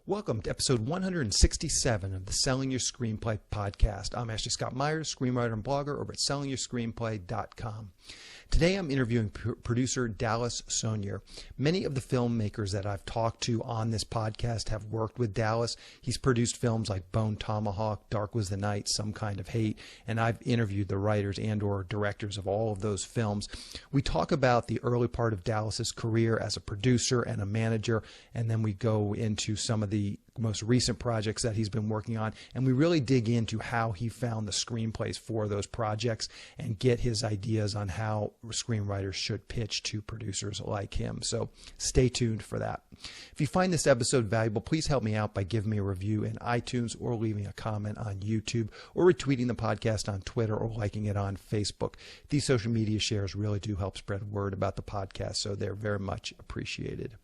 Welcome to episode 167 of the Selling Your Screenplay podcast. I'm Ashley Scott Myers, screenwriter and blogger over at sellingyourscreenplay.com. Today I'm interviewing producer Dallas Sonnier. Many of the filmmakers that I've talked to on this podcast have worked with Dallas. He's produced films like Bone Tomahawk, Dark Was the Night, Some Kind of Hate, and I've interviewed the writers and or directors of all of those films. We talk about the early part of Dallas's career as a producer and a manager, and then we go into some of the most recent projects that he's been working on, and we really dig into how he found the screenplays for those projects and get his ideas on how screenwriters should pitch to producers like him. So stay tuned for that. If you find this episode valuable, please help me out by giving me a review in iTunes or leaving a comment on YouTube or retweeting the podcast on Twitter or liking it on Facebook. These social media shares really do help spread word about the podcast, so they're very much appreciated.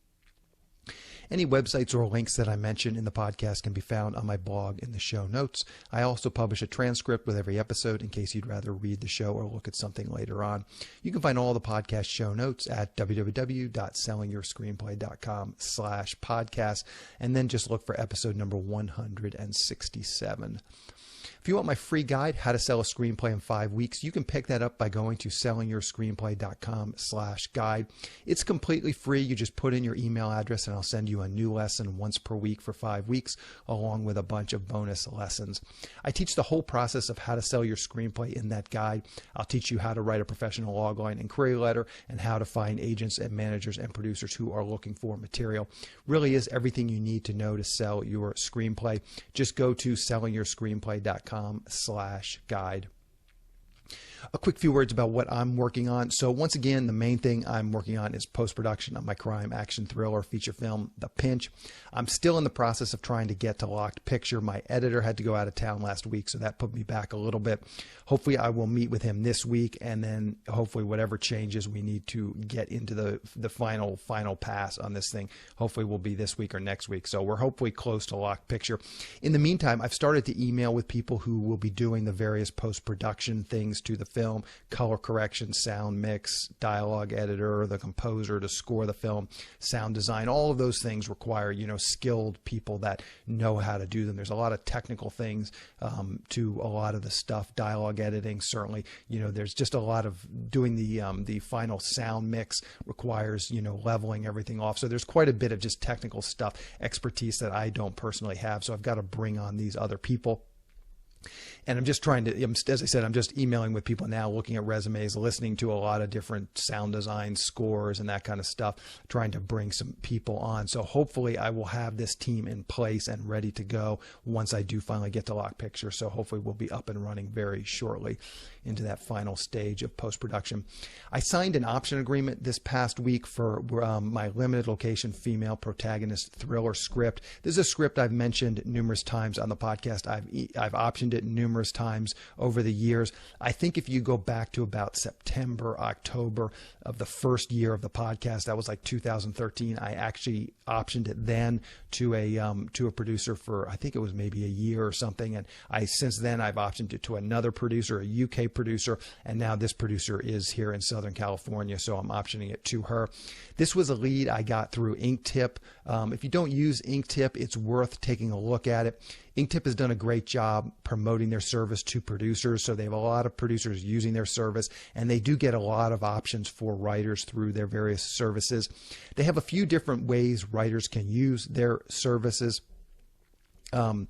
Any websites or links that I mention in the podcast can be found on my blog in the show notes. I also publish a transcript with every episode in case you'd rather read the show or look at something later on. You can find all the podcast show notes at www.sellingyourscreenplay.com/podcast, and then just look for episode number 167. If you want my free guide, How to Sell a Screenplay in 5 Weeks, you can pick that up by going to sellingyourscreenplay.com/guide. It's completely free. You just put in your email address and I'll send you a new lesson once per week for 5 weeks, along with a bunch of bonus lessons. I teach the whole process of how to sell your screenplay in that guide. I'll teach you how to write a professional logline and query letter and how to find agents and managers and producers who are looking for material. Really is everything you need to know to sell your screenplay. Just go to sellingyourscreenplay.com/guide. A quick few words about what I'm working on. So once again, the main thing I'm working on is post-production on my crime action thriller feature film, The Pinch. I'm still in the process of trying to get to Locked Picture. My editor had to go out of town last week, so that put me back a little bit. Hopefully I will meet with him this week, and then hopefully whatever changes we need to get into the final pass on this thing, hopefully will be this week or next week. So we're hopefully close to Locked Picture. In the meantime, I've started to email with people who will be doing the various post-production things to the film: color correction, sound mix, dialogue editor, the composer to score the film, sound design. All of those things require, skilled people that know how to do them. There's a lot of technical things to a lot of the stuff. Dialogue editing, certainly, there's just a lot of doing the final sound mix requires, leveling everything off. So there's quite a bit of just technical stuff, expertise that I don't personally have. So I've got to bring on these other people. And I'm just trying to, as I said, I'm just emailing with people now, looking at resumes, listening to a lot of different sound design scores and that kind of stuff, trying to bring some people on. So hopefully I will have this team in place and ready to go once I do finally get to Lock Picture. So hopefully we'll be up and running very shortly into that final stage of post-production. I signed an option agreement this past week for my limited location female protagonist thriller script. This is a script I've mentioned numerous times on the podcast. I've optioned it numerous times over the years. I think if you go back to about September, October of the first year of the podcast, that was like 2013, I actually optioned it then to a producer for, I think it was maybe a year or something. And since then I've optioned it to another producer, a UK producer, and now this producer is here in Southern California, so I'm optioning it to her. This was a lead I got through Inktip. If you don't use Inktip, it's worth taking a look at it. Inktip has done a great job promoting their service to producers, so they have a lot of producers using their service, and they do get a lot of options for writers through their various services. They have a few different ways writers can use their services. And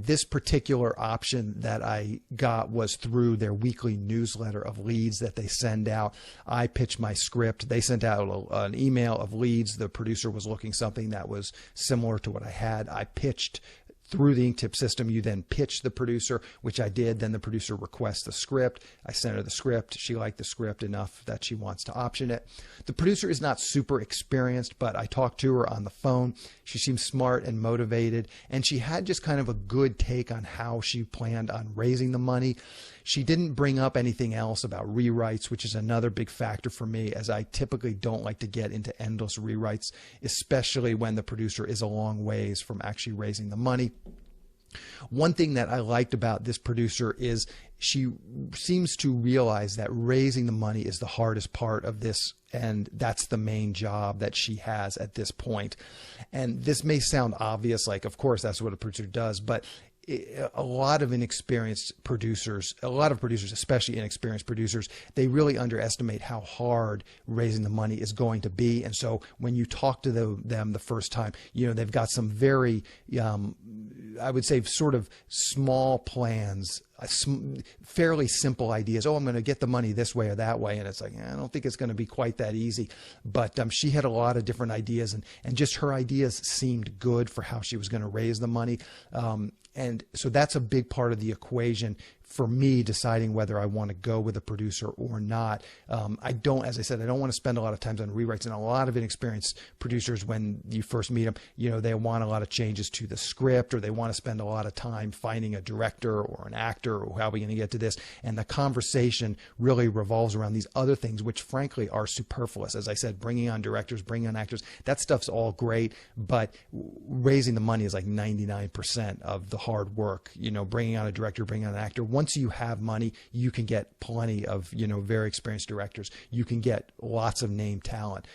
this particular option that I got was through their weekly newsletter of leads that they send out. I pitched my script. They sent out an email of leads. The producer was looking something that was similar to what I had. I pitched through the Inktip system. You then pitch the producer, which I did. Then the producer requests the script. I sent her the script. She liked the script enough that she wants to option it. The producer is not super experienced, but I talked to her on the phone. She seemed smart and motivated, and she had just kind of a good take on how she planned on raising the money. She didn't bring up anything else about rewrites, which is another big factor for me, as I typically don't like to get into endless rewrites, especially when the producer is a long ways from actually raising the money. One thing that I liked about this producer is she seems to realize that raising the money is the hardest part of this, and that's the main job that she has at this point. And this may sound obvious, like, of course, that's what a producer does, but a lot of inexperienced producers, especially inexperienced producers, they really underestimate how hard raising the money is going to be. And so when you talk to them the first time, they've got some very, I would say, sort of small plans, fairly simple ideas. Oh, I'm going to get the money this way or that way. And it's like, I don't think it's going to be quite that easy. But she had a lot of different ideas, and just her ideas seemed good for how she was going to raise the money. And so that's a big part of the equation for me deciding whether I want to go with a producer or not. As I said, I don't want to spend a lot of time on rewrites, and a lot of inexperienced producers, when you first meet them, they want a lot of changes to the script, or they want to spend a lot of time finding a director or an actor, or how are we going to get to this? And the conversation really revolves around these other things, which frankly are superfluous. As I said, bringing on directors, bringing on actors, that stuff's all great, but raising the money is like 99% of the hard work. Bringing on a director, bringing on an actor. Once you have money, you can get plenty of, very experienced directors. You can get lots of name talent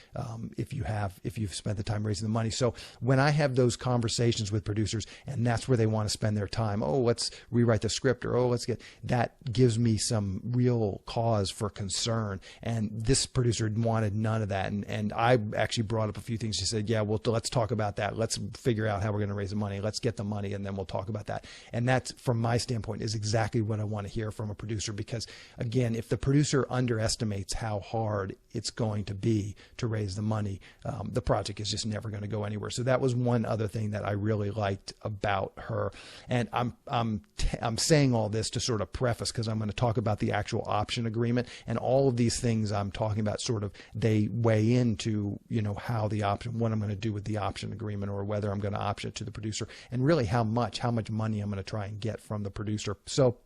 if you've spent the time raising the money. So when I have those conversations with producers, and that's where they want to spend their time, oh, let's rewrite the script, or oh, that gives me some real cause for concern. And this producer wanted none of that. And I actually brought up a few things. She said, yeah, well, let's talk about that. Let's figure out how we're going to raise the money. Let's get the money, and then we'll talk about that. And that's, from my standpoint, is exactly what I want to hear from a producer, because again, if the producer underestimates how hard it's going to be to raise the money, the project is just never going to go anywhere. So that was one other thing that I really liked about her. And I'm saying all this to sort of preface, because I'm going to talk about the actual option agreement, and all of these things I'm talking about sort of, they weigh into, how the option, what I'm going to do with the option agreement, or whether I'm going to option it to the producer, and really how much money I'm going to try and get from the producer. So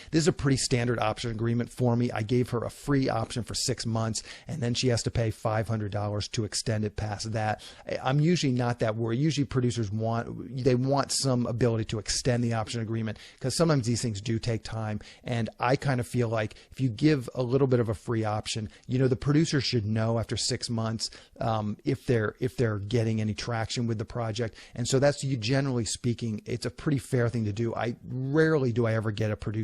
this is a pretty standard option agreement for me. I gave her a free option for 6 months, and then she has to pay $500 to extend it past that. I'm usually not that worried. Usually producers want some ability to extend the option agreement, because sometimes these things do take time. And I kind of feel like if you give a little bit of a free option, the producer should know after 6 months if they're getting any traction with the project. And so that's, generally speaking, it's a pretty fair thing to do. Rarely do I ever get a producer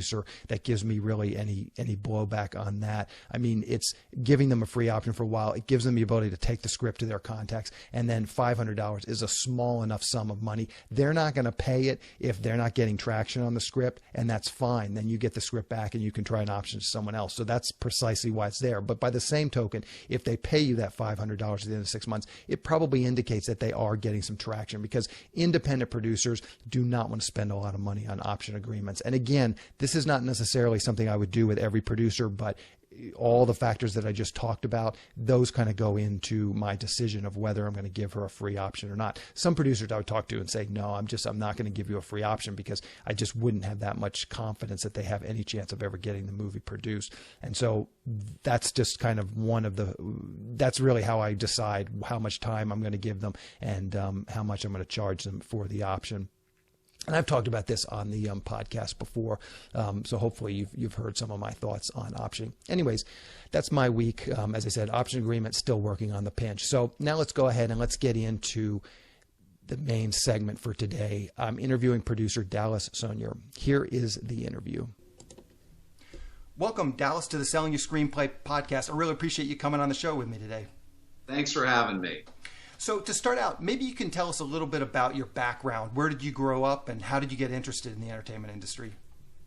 that gives me really any blowback on that. I mean, it's giving them a free option for a while. It gives them the ability to take the script to their contacts, and then $500 is a small enough sum of money. They're not going to pay it if they're not getting traction on the script, and that's fine. Then you get the script back and you can try an option to someone else. So that's precisely why it's there. But by the same token, if they pay you that $500 at the end of 6 months, it probably indicates that they are getting some traction, because independent producers do not want to spend a lot of money on option agreements. And again, this is not necessarily something I would do with every producer, but all the factors that I just talked about, those kind of go into my decision of whether I'm going to give her a free option or not. Some producers I would talk to and say, no, I'm not going to give you a free option, because I just wouldn't have that much confidence that they have any chance of ever getting the movie produced. And so that's just kind of that's really how I decide how much time I'm going to give them, and how much I'm going to charge them for the option. And I've talked about this on the podcast before, so hopefully you've heard some of my thoughts on optioning. Anyways, that's my week. As I said, option agreement, still working on the pinch. So now let's go ahead and let's get into the main segment for today. I'm interviewing producer Dallas Sonnier. Here is the interview. Welcome, Dallas, to the Selling Your Screenplay podcast. I really appreciate you coming on the show with me today. Thanks for having me. So to start out, maybe you can tell us a little bit about your background. Where did you grow up, and how did you get interested in the entertainment industry?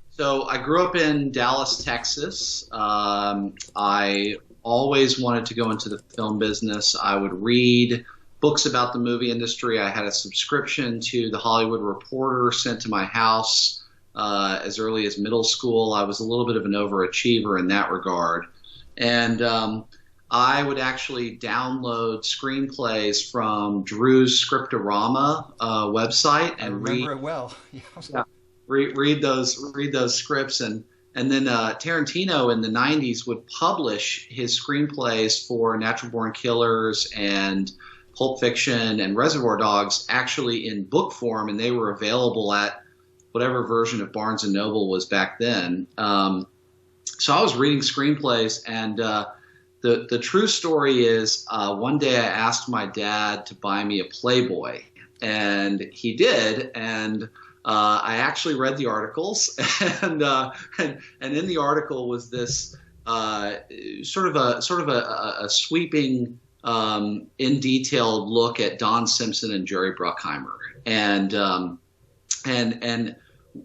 So I grew up in Dallas, Texas. I always wanted to go into the film business. I would read books about the movie industry. I had a subscription to The Hollywood Reporter sent to my house as early as middle school. I was a little bit of an overachiever in that regard. And I would actually download screenplays from Drew's Scriptorama website and remember it well. read those scripts, and then Tarantino in the 90s would publish his screenplays for Natural Born Killers and Pulp Fiction and Reservoir Dogs actually in book form, and they were available at whatever version of Barnes and Noble was back then. So I was reading screenplays, and the true story is one day I asked my dad to buy me a Playboy, and he did, and I actually read the articles, and in the article was this sort of a sweeping, in detailed look at Don Simpson and Jerry Bruckheimer, and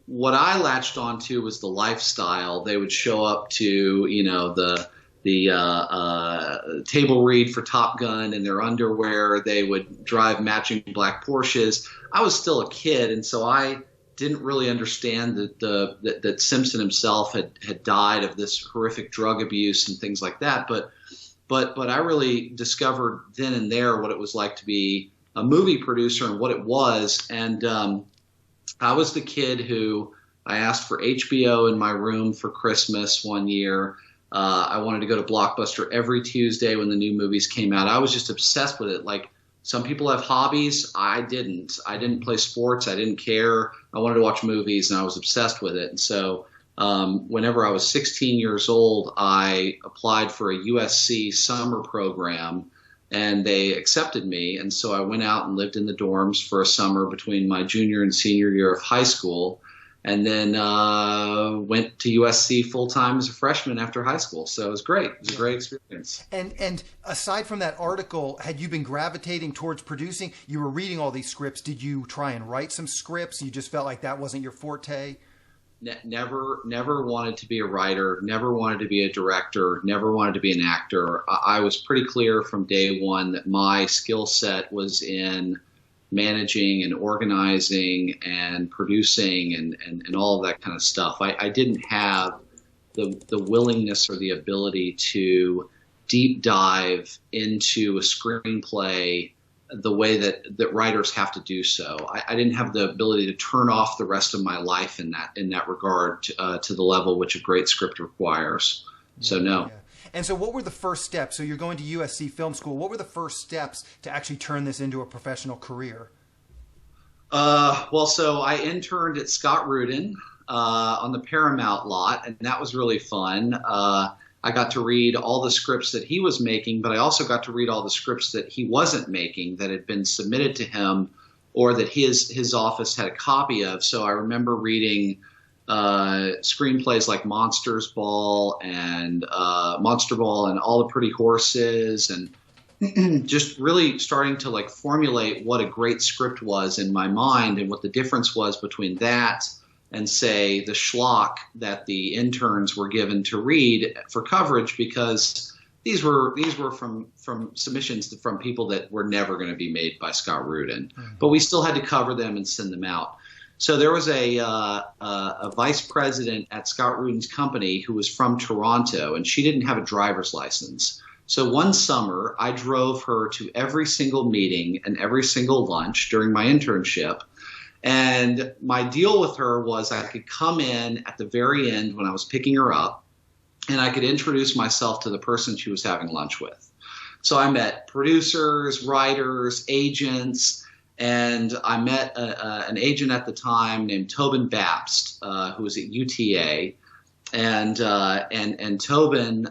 what I latched onto was the lifestyle. They would show up to, the table read for Top Gun in their underwear. They would drive matching black Porsches. I was still a kid, and so I didn't really understand that Simpson himself had died of this horrific drug abuse and things like that. But I really discovered then and there what it was like to be a movie producer and what it was. And I was the kid who I asked for HBO in my room for Christmas one year. I wanted to go to Blockbuster every Tuesday when the new movies came out. I was just obsessed with it. Like, some people have hobbies. I didn't. I didn't play sports. I didn't care. I wanted to watch movies, and I was obsessed with it. And so whenever I was 16 years old, I applied for a USC summer program, and they accepted me. And so I went out and lived in the dorms for a summer between my junior and senior year of high school, and then went to USC full-time as a freshman after high school. So it was great. It was a great experience. And aside from that article, had you been gravitating towards producing? You were reading all these scripts. Did you try and write some scripts? You just felt like that wasn't your forte? Never wanted to be a writer, never wanted to be a director, never wanted to be an actor. I was pretty clear from day one that my skill set was in managing and organizing and producing and all of that kind of stuff. I didn't have the willingness or the ability to deep dive into a screenplay the way that writers have to do so. I didn't have the ability to turn off the rest of my life in that regard to the level which a great script requires. So no. Yeah. And so what were the first steps? So you're going to USC Film School. What were the first steps to actually turn this into a professional career? Well, so I interned at Scott Rudin on the Paramount lot, and that was really fun. I got to read all the scripts that he was making, but I also got to read all the scripts that he wasn't making that had been submitted to him or that his office had a copy of. So I remember reading screenplays like Monster Ball and All the Pretty Horses, and just really starting to like formulate what a great script was in my mind and what the difference was between that and say the schlock that the interns were given to read for coverage, because these were from submissions from people that were never going to be made by Scott Rudin, but we still had to cover them and send them out. So there was a vice president at Scott Rudin's company who was from Toronto, and she didn't have a driver's license. So one summer, I drove her to every single meeting and every single lunch during my internship. And my deal with her was I could come in at the very end when I was picking her up, and I could introduce myself to the person she was having lunch with. So I met producers, writers, agents, and I met an agent at the time named Tobin Babst, who was at UTA. And Tobin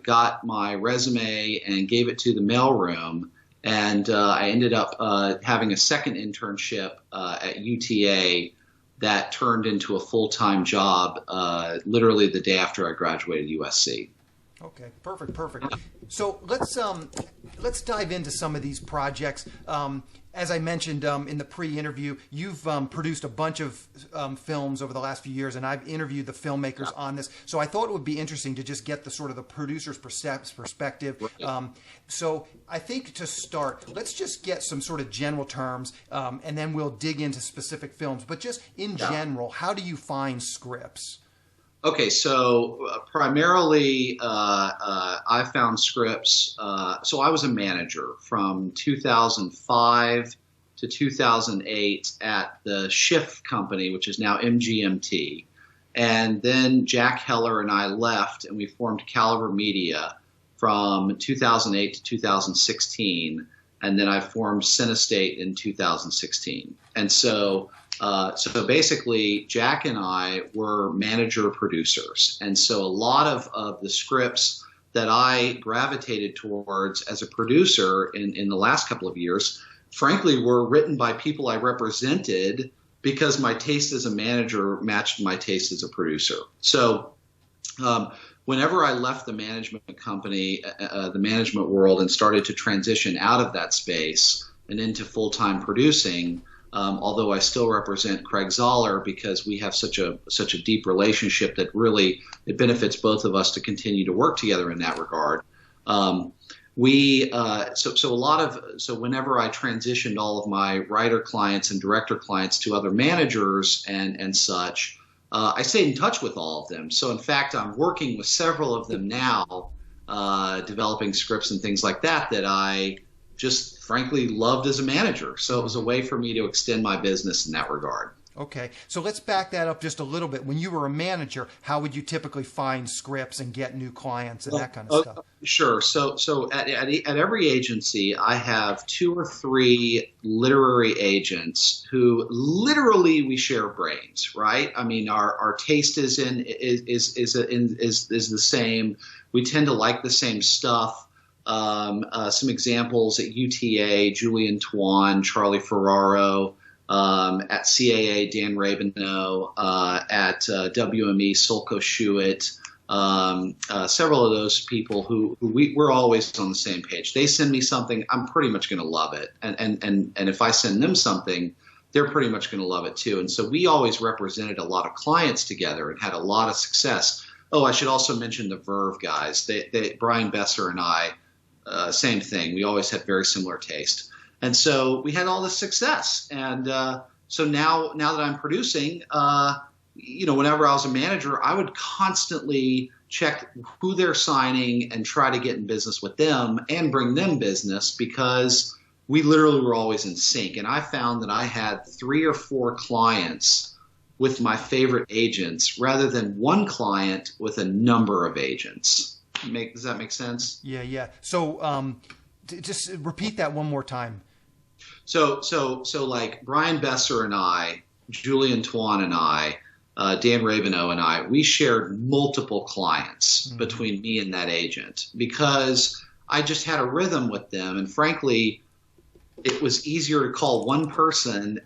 got my resume and gave it to the mailroom. And I ended up having a second internship at UTA that turned into a full-time job literally the day after I graduated USC. Okay, perfect. So let's dive into some of these projects. As I mentioned in the pre-interview, you've produced a bunch of films over the last few years, and I've interviewed the filmmakers on this. So I thought it would be interesting to just get the sort of the producer's perspective. So I think to start, let's just get some sort of general terms, and then we'll dig into specific films. But just in general, how do you find scripts? Okay, so primarily I found scripts. So I was a manager from 2005 to 2008 at the Schiff Company, which is now MGMT. And then Jack Heller and I left, and we formed Caliber Media from 2008 to 2016. And then I formed Cinestate in 2016. And so So basically, Jack and I were manager producers. And so a lot of the scripts that I gravitated towards as a producer in the last couple of years, frankly, were written by people I represented because my taste as a manager matched my taste as a producer. So whenever I left the management company, the management world, and started to transition out of that space and into full-time producing, although I still represent Craig Zoller because we have such a deep relationship that really it benefits both of us to continue to work together in that regard. So whenever I transitioned all of my writer clients and director clients to other managers and such, I stayed in touch with all of them. So in fact, I'm working with several of them now, developing scripts and things like that I just frankly loved as a manager. So it was a way for me to extend my business in that regard. Okay, so let's back that up just a little bit. When you were a manager, how would you typically find scripts and get new clients and that kind of stuff? Sure. So at every agency, I have 2 or 3 literary agents who literally we share brains, right? I mean, our taste is the same. We tend to like the same stuff. Some examples at UTA: Julian Twan, Charlie Ferraro. At CAA, Dan Rabineau, at WME, Sulko Schuett, several of those people who we're always on the same page. They send me something, I'm pretty much going to love it. And if I send them something, they're pretty much going to love it too. And so we always represented a lot of clients together and had a lot of success. Oh, I should also mention the Verve guys. Brian Besser and I, same thing. We always had very similar taste. And so we had all this success. And so now that I'm producing, whenever I was a manager, I would constantly check who they're signing and try to get in business with them and bring them business because we literally were always in sync. And I found that I had 3 or 4 clients with my favorite agents rather than one client with a number of agents. Does that make sense? Yeah. So just repeat that one more time. So like Brian Besser and I, Julian Twan and I, Dan Rabineau and I, we shared multiple clients between me and that agent because I just had a rhythm with them. And frankly, it was easier to call one person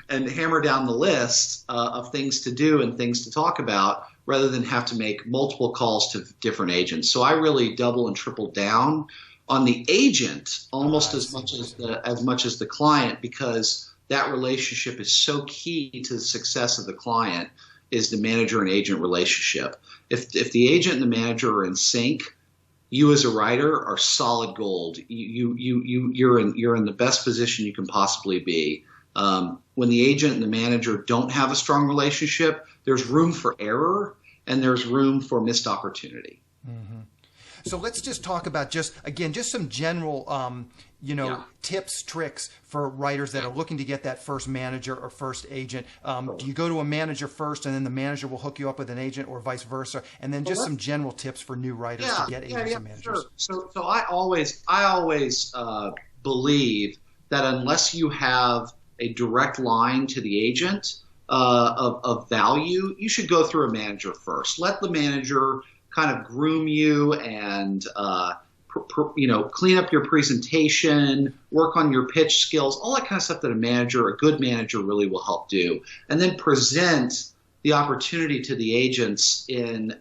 and hammer down the list of things to do and things to talk about rather than have to make multiple calls to different agents. So I really double and triple down on the agent almost as much as the client, because that relationship is so key to the success of the client, is the manager and agent relationship. If the agent and the manager are in sync, you as a writer are solid gold. You're in the best position you can possibly be. When the agent and the manager don't have a strong relationship, there's room for error and there's room for missed opportunity. Mm-hmm. So let's just talk about just some general, tips, tricks for writers that are looking to get that first manager or first agent. Do you go to a manager first and then the manager will hook you up with an agent, or vice versa? And then just some general tips for new writers to get agents and managers. Sure. So I always believe that unless you have a direct line to the agent of value, you should go through a manager first. Let the manager kind of groom you and clean up your presentation, work on your pitch skills, all that kind of stuff that a good manager really will help do. And then present the opportunity to the agents in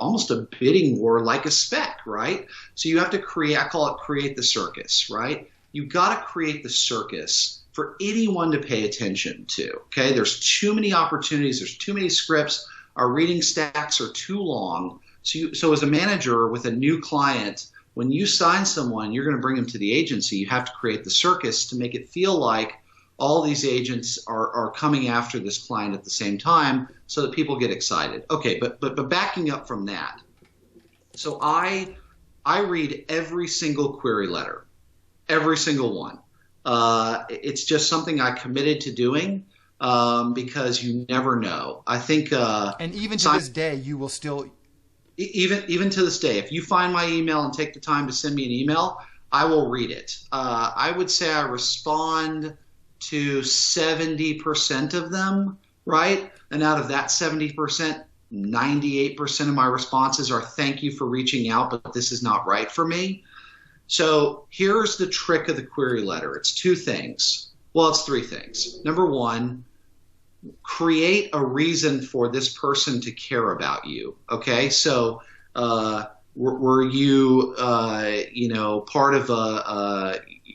almost a bidding war, like a spec, right? So you have to create the circus, right? You've got to create the circus for anyone to pay attention to, okay? There's too many opportunities, there's too many scripts, our reading stacks are too long. So as a manager with a new client, when you sign someone, you're going to bring them to the agency. You have to create the circus to make it feel like all these agents are coming after this client at the same time so that people get excited. Okay, but backing up from that. So I read every single query letter, every single one. It's just something I committed to doing because you never know. I think and even to this day, you will still... Even to this day, if you find my email and take the time to send me an email, I will read it. I would say I respond to 70% of them, right? And out of that 70%, 98% of my responses are thank you for reaching out, but this is not right for me. So here's the trick of the query letter. It's two things. Well, it's three things. Number one, create a reason for this person to care about you. Okay, so were you, part of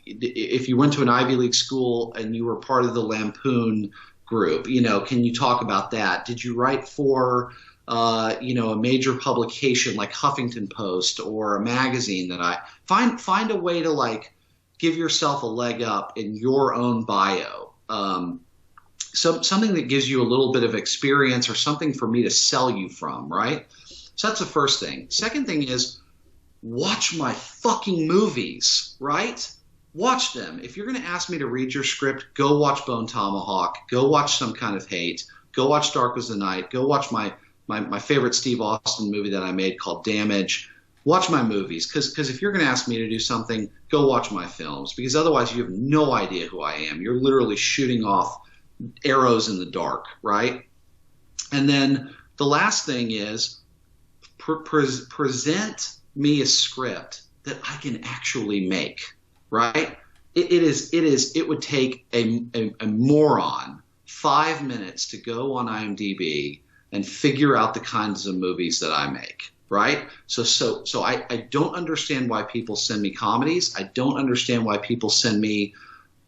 if you went to an Ivy League school and you were part of the Lampoon group, can you talk about that? Did you write for, a major publication like Huffington Post or a magazine that I find a way to like give yourself a leg up in your own bio. So something that gives you a little bit of experience or something for me to sell you from, right? So that's the first thing. Second thing is watch my fucking movies, right? Watch them. If you're going to ask me to read your script, go watch Bone Tomahawk, go watch Some Kind of Hate, go watch Dark Was the Night, go watch my favorite Steve Austin movie that I made called Damage. Watch my movies, because if you're going to ask me to do something, go watch my films, because otherwise you have no idea who I am. You're literally shooting off arrows in the dark, right? And then the last thing is present me a script that I can actually make, right? It would take a moron 5 minutes to go on IMDb and figure out the kinds of movies that I make, right? So I don't understand why people send me comedies. I don't understand why people send me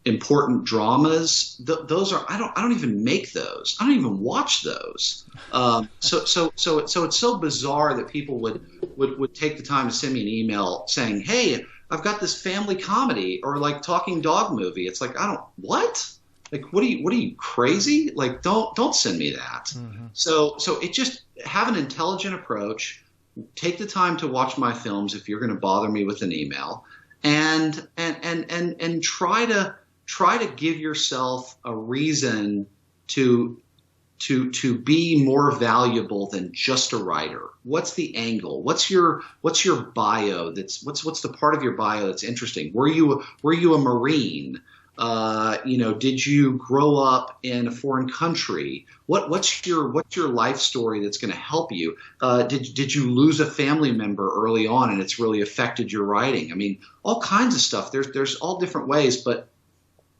important dramas. Those are I don't even make those. I don't even watch those. So it's so bizarre that people would take the time to send me an email saying, "Hey, I've got this family comedy or like talking dog movie." It's like, what? Like, what are you crazy? Like, don't send me that. Mm-hmm. So it just have an intelligent approach. Take the time to watch my films if you're going to bother me with an email, and try to give yourself a reason to be more valuable than just a writer. What's the angle? What's your bio? What's the part of your bio that's interesting? Were you a Marine? Did you grow up in a foreign country? What's your life story that's going to help you? Did you lose a family member early on and it's really affected your writing? I mean, all kinds of stuff. There's all different ways, but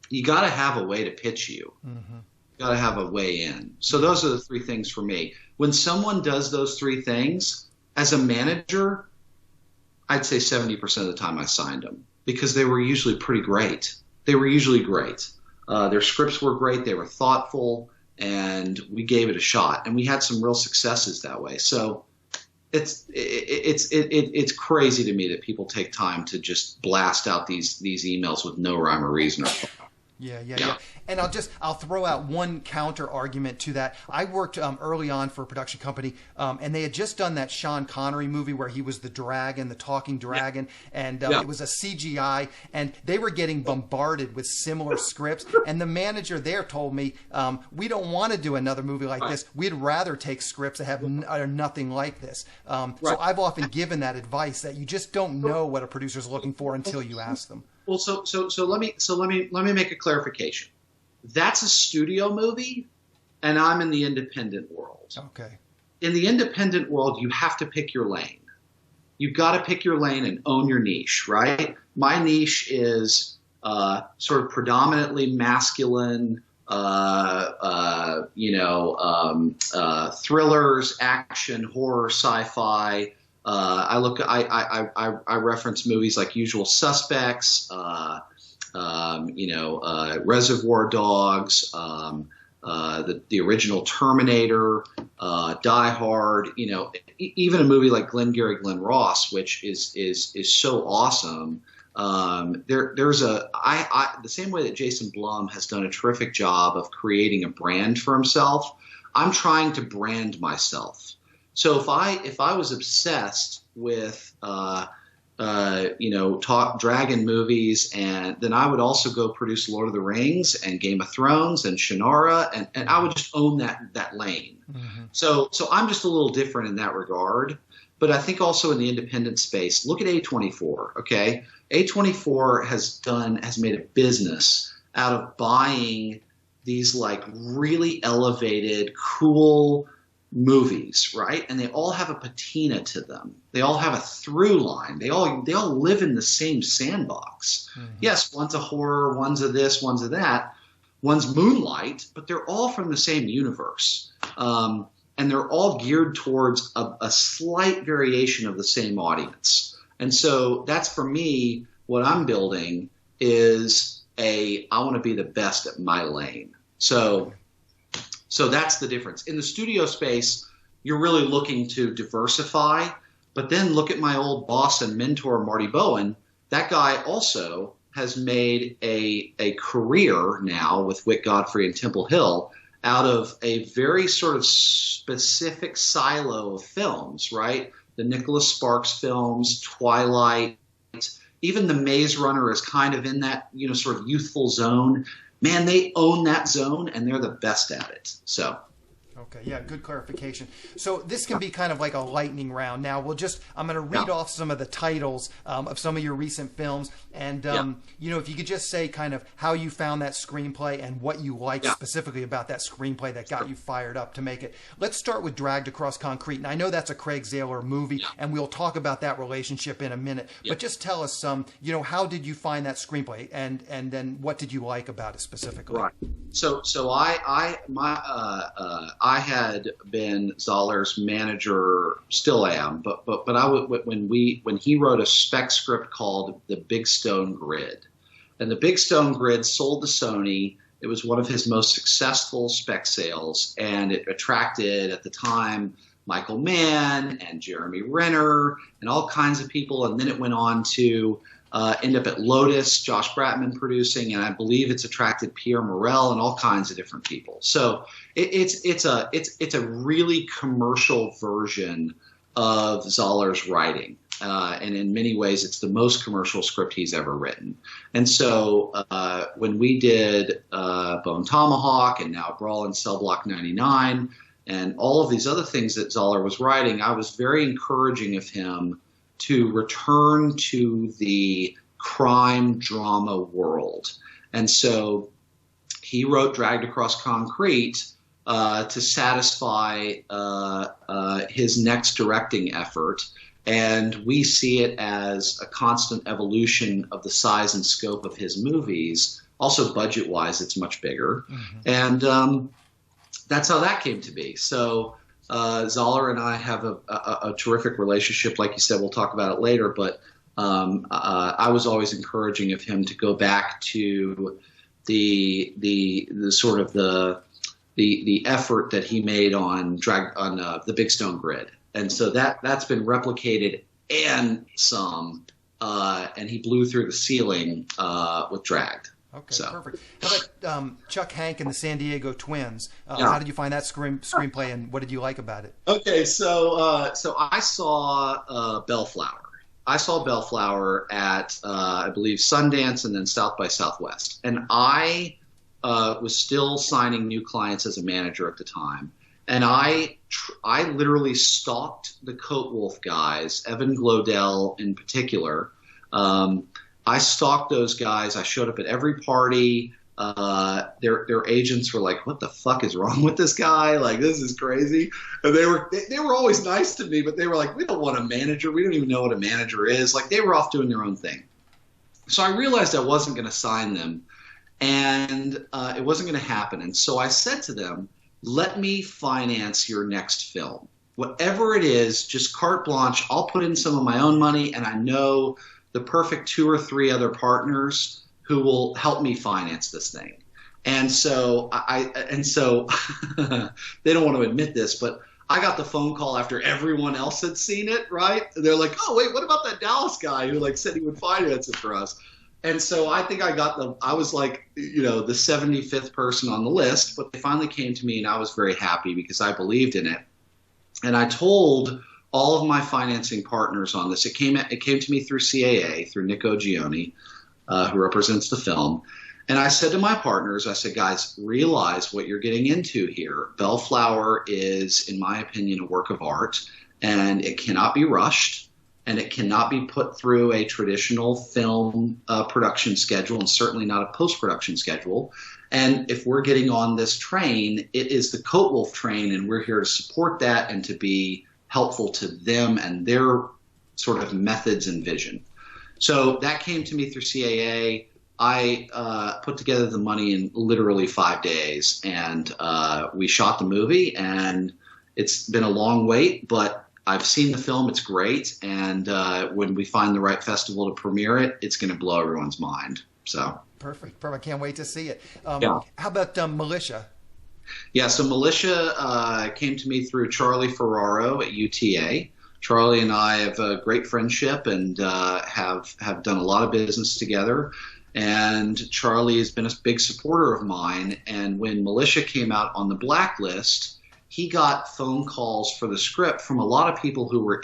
you got to have a way to pitch you. Mm-hmm. You got to have a way in. So those are the three things for me. When someone does those three things, as a manager, I'd say 70% of the time I signed them because they were usually pretty great. They were usually great. Their scripts were great. They were thoughtful, and we gave it a shot. And we had some real successes that way. So it's crazy to me that people take time to just blast out these emails with no rhyme or reason. Yeah. And I'll throw out one counter argument to that. I worked early on for a production company, and they had just done that Sean Connery movie where he was the dragon, the talking dragon, and it was a CGI, and they were getting bombarded with similar scripts. And the manager there told me, we don't want to do another movie like this. We'd rather take scripts that have are nothing like this. So I've often given that advice that you just don't know what a producer's looking for until you ask them. Well, so let me make a clarification. That's a studio movie, and I'm in the independent world. Okay. In the independent world, you have to pick your lane. You've got to pick your lane and own your niche, right? My niche is sort of predominantly masculine, thrillers, action, horror, sci-fi. I reference movies like Usual Suspects, Reservoir Dogs, the original Terminator, Die Hard. Even a movie like Glengarry Glen Ross, which is so awesome. There's the same way that Jason Blum has done a terrific job of creating a brand for himself. I'm trying to brand myself. So if I was obsessed with dragon movies, and then I would also go produce Lord of the Rings and Game of Thrones and Shannara, and I would just own that lane. Mm-hmm. So I'm just a little different in that regard. But I think also in the independent space, look at A24. Okay, A24 has made a business out of buying these like really elevated, cool movies, right? And they all have a patina to them. They all have a through line. They all live in the same sandbox. Mm-hmm. Yes, one's a horror, one's a this, one's a that, one's Moonlight, but they're all from the same universe. And they're all geared towards a slight variation of the same audience. And so that's, for me, what I'm building is I want to be the best at my lane. So that's the difference. In the studio space, you're really looking to diversify, but then look at my old boss and mentor, Marty Bowen. That guy also has made a career now with Wick Godfrey and Temple Hill out of a very sort of specific silo of films, right? The Nicholas Sparks films, Twilight, even The Maze Runner is kind of in that, sort of youthful zone. Man, they own that zone, and they're the best at it. So. Okay, yeah, good clarification. So this can be kind of like a lightning round. Now I'm going to read off some of the titles of some of your recent films, and if you could just say kind of how you found that screenplay and what you liked specifically about that screenplay that got you fired up to make it. Let's start with Dragged Across Concrete, and I know that's a Craig Zahler movie, and we'll talk about that relationship in a minute. But just tell us how did you find that screenplay, and then what did you like about it specifically? Right. So I had been Zahler's manager, still am, but when he wrote a spec script called The Big Stone Grid, and The Big Stone Grid sold to Sony. It was one of his most successful spec sales, and it attracted at the time Michael Mann and Jeremy Renner and all kinds of people, and then it went on to end up at Lotus, Josh Bratman producing, and I believe it's attracted Pierre Morel and all kinds of different people. So it's a really commercial version of Zahler's writing, and in many ways it's the most commercial script he's ever written. And so when we did Bone Tomahawk and now Brawl in Cell Block 99 and all of these other things that Zahler was writing, I was very encouraging of him to return to the crime drama world. And so he wrote Dragged Across Concrete to satisfy his next directing effort. And we see it as a constant evolution of the size and scope of his movies. Also, budget-wise, it's much bigger. Mm-hmm. And that's how that came to be. So Zahler and I have a terrific relationship. Like you said, we'll talk about it later. But I was always encouraging of him to go back to the sort of the effort that he made on The Big Stone Grid, and so that's been replicated and some, and he blew through the ceiling with Dragged. Okay, perfect. How about Chuck Hank and the San Diego Twins? How did you find that screenplay, and what did you like about it? Okay, so I saw Bellflower. I saw Bellflower at I believe Sundance and then South by Southwest, and I was still signing new clients as a manager at the time, and I literally stalked the Coat Wolf guys, Evan Glodell in particular. I stalked those guys. I showed up at every party. Their agents were like, "What the fuck is wrong with this guy? Like, this is crazy." And they were always nice to me, but they were like, "We don't want a manager. We don't even know what a manager is." Like, they were off doing their own thing. So I realized I wasn't going to sign them, and it wasn't going to happen. And so I said to them, "Let me finance your next film. Whatever it is, just carte blanche. I'll put in some of my own money, and I know the perfect 2 or 3 other partners who will help me finance this thing." And so they don't want to admit this, but I got the phone call after everyone else had seen it, right? And they're like, "Oh, wait, what about that Dallas guy who said he would finance it for us?" And so I think I was like, the 75th person on the list, but they finally came to me, and I was very happy because I believed in it. And I told all of my financing partners on this. It came to me through CAA, through Nick Ogioni, who represents the film. And I said to my partners, I said, "Guys, realize what you're getting into here. Bellflower is, in my opinion, a work of art, and it cannot be rushed. and it cannot be put through a traditional film production schedule, and certainly not a post-production schedule. And if we're getting on this train, it is the Coat Wolf train, and we're here to support that and to be helpful to them and their sort of methods and vision. So that came to me through CAA. I put together the money in literally 5 days, and we shot the movie, and it's been a long wait, but I've seen the film. It's great, and when we find the right festival to premiere it, it's going to blow everyone's mind. So Perfect. I can't wait to see it. Yeah. How about Militia? Yeah, so Militia came to me through Charlie Ferraro at UTA. Charlie and I have a great friendship and have done a lot of business together. And Charlie has been a big supporter of mine. And when Militia came out on the blacklist, he got phone calls for the script from a lot of people who were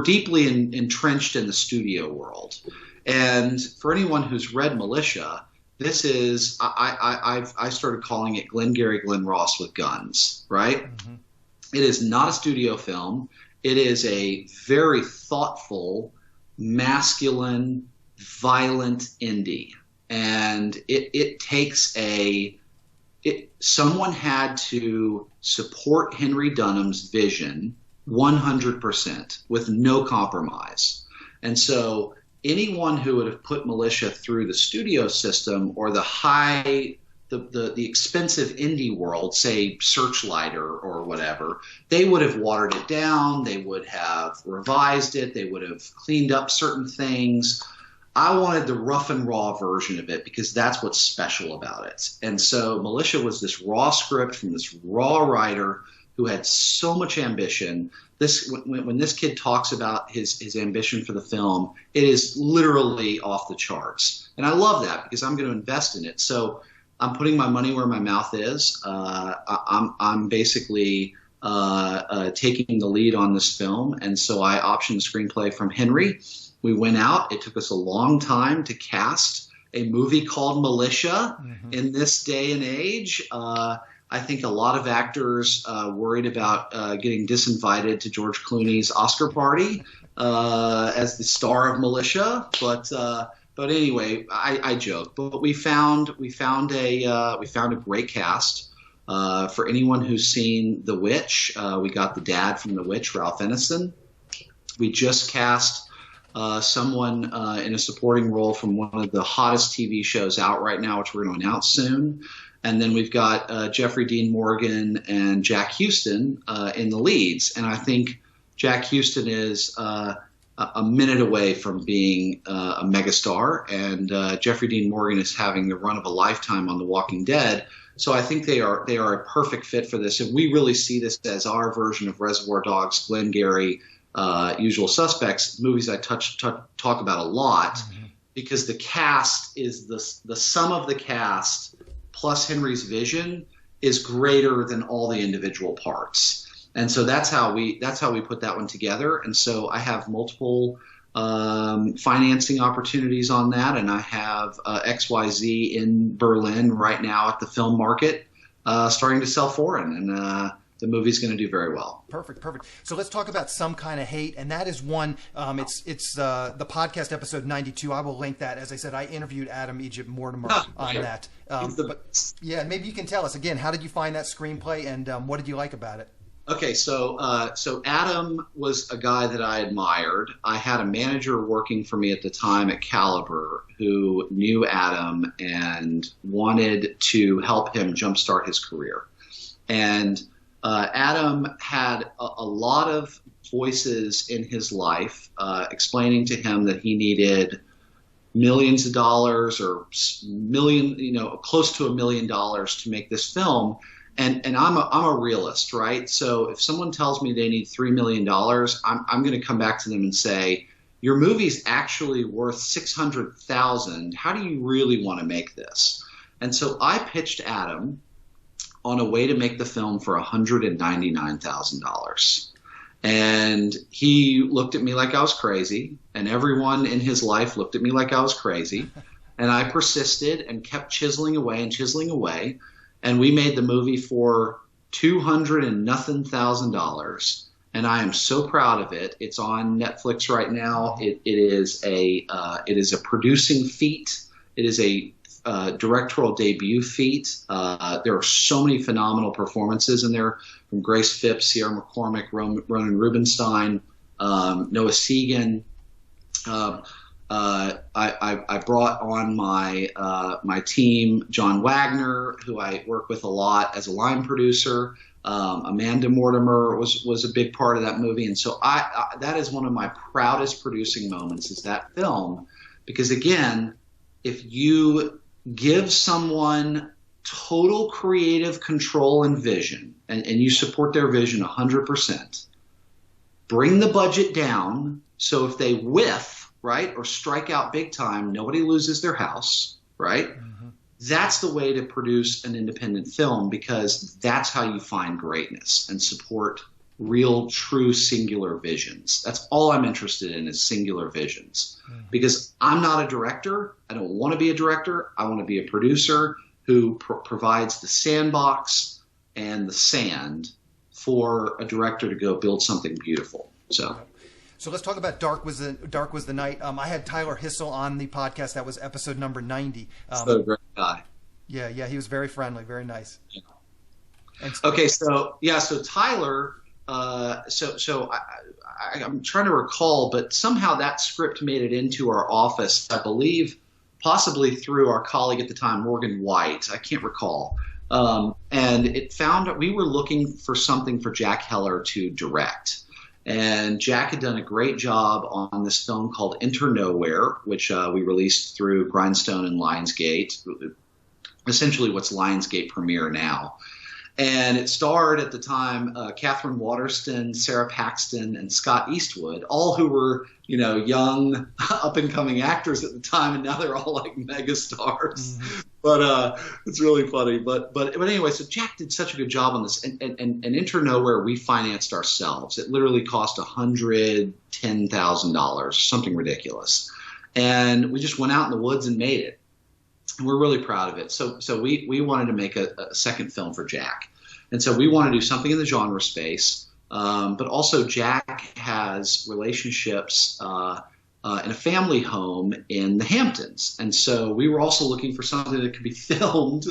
deeply entrenched in the studio world. And for anyone who's read Militia, this is I started calling it Glengarry Glen Ross with guns, right? Mm-hmm. It is not a studio film. It is a very thoughtful, masculine, violent indie, and it takes someone had to support Henry Dunham's vision 100% with no compromise. And so anyone who would have put Militia through the studio system or the expensive indie world, say Searchlight or whatever, they would have watered it down, they would have revised it, they would have cleaned up certain things. I wanted the rough and raw version of it because that's what's special about it. And so Militia was this raw script from this raw writer who had so much ambition. When this kid talks about his ambition for the film, it is literally off the charts. And I love that because I'm going to invest in it. So I'm putting my money where my mouth is. I'm basically taking the lead on this film. And so I optioned the screenplay from Henry. We went out. It took us a long time to cast a movie called Militia in this day and age. I think a lot of actors worried about getting disinvited to George Clooney's Oscar party as the star of Militia. But anyway, I joke. But we found a great cast. For anyone who's seen The Witch, we got the dad from The Witch, Ralph Ineson. We just cast someone in a supporting role from one of the hottest TV shows out right now, which we're going to announce soon. And then we've got Jeffrey Dean Morgan and Jack Houston in the leads. And I think Jack Houston is a minute away from being a megastar, and Jeffrey Dean Morgan is having the run of a lifetime on The Walking Dead. So I think they are a perfect fit for this. And we really see this as our version of Reservoir Dogs, Glengarry, Usual Suspects, movies I talk about a lot, because the cast is the sum of the cast plus Henry's vision is greater than all the individual parts. And so that's how we put that one together. And so I have multiple financing opportunities on that, and I have XYZ in Berlin right now at the film market starting to sell foreign, and the movie's going to do very well. Perfect. So let's talk about Some Kind of Hate, and that is one. It's the podcast episode 92. I will link that. As I said, I interviewed Adam Egypt Mortimer on that. Yeah, maybe you can tell us again. How did you find that screenplay, and what did you like about it? Okay, so Adam was a guy that I admired. I had a manager working for me at the time at Caliber who knew Adam and wanted to help him jumpstart his career. And Adam had a lot of voices in his life explaining to him that he needed millions of dollars or close to $1 million to make this film. And I'm a realist, right? So if someone tells me they need $3 million, I'm going to come back to them and say, your movie's actually worth $600,000. How do you really want to make this? And so I pitched Adam on a way to make the film for $199,000. And he looked at me like I was crazy, and everyone in his life looked at me like I was crazy. And I persisted and kept chiseling away, and we made the movie for $200,000. and I am so proud of it. It's on Netflix right now. It is a producing feat. It is a directorial debut feat. There are so many phenomenal performances in there from Grace Phipps, Sierra McCormick, Ronan Rubinstein, Noah Segan. I brought on my team, John Wagner, who I work with a lot as a line producer. Amanda Mortimer was a big part of that movie, and so that is one of my proudest producing moments, is that film, because again, if you give someone total creative control and vision, and you support their vision 100%, bring the budget down, so if they whiff, right, or strike out big time, nobody loses their house, right? Mm-hmm. That's the way to produce an independent film, because that's how you find greatness and support real, true, singular visions. That's all I'm interested in, is singular visions. Mm-hmm. Because I'm not a director. I don't want to be a director. I want to be a producer who provides the sandbox and the sand for a director to go build something beautiful. So let's talk about Dark Was the Night. I had Tyler Hissel on the podcast. That was episode number 90. So great guy. Yeah, he was very friendly, very nice. Yeah. So Tyler. I'm trying to recall, but somehow that script made it into our office, I believe, possibly through our colleague at the time, Morgan White. I can't recall. And it found that we were looking for something for Jack Heller to direct. And Jack had done a great job on this film called Enter Nowhere, which we released through Grindstone and Lionsgate, essentially what's Lionsgate Premiere now. And it starred at the time Catherine Waterston, Sarah Paxton, and Scott Eastwood, all who were, young, up-and-coming actors at the time, and now they're all like mega stars. Mm-hmm. But it's really funny. But anyway, so Jack did such a good job on this. And Enter Nowhere we financed ourselves. It literally cost $110,000, something ridiculous. And we just went out in the woods and made it. We're really proud of it. So we wanted to make a second film for Jack. And so we want to do something in the genre space. But also Jack has relationships in a family home in the Hamptons. And so we were also looking for something that could be filmed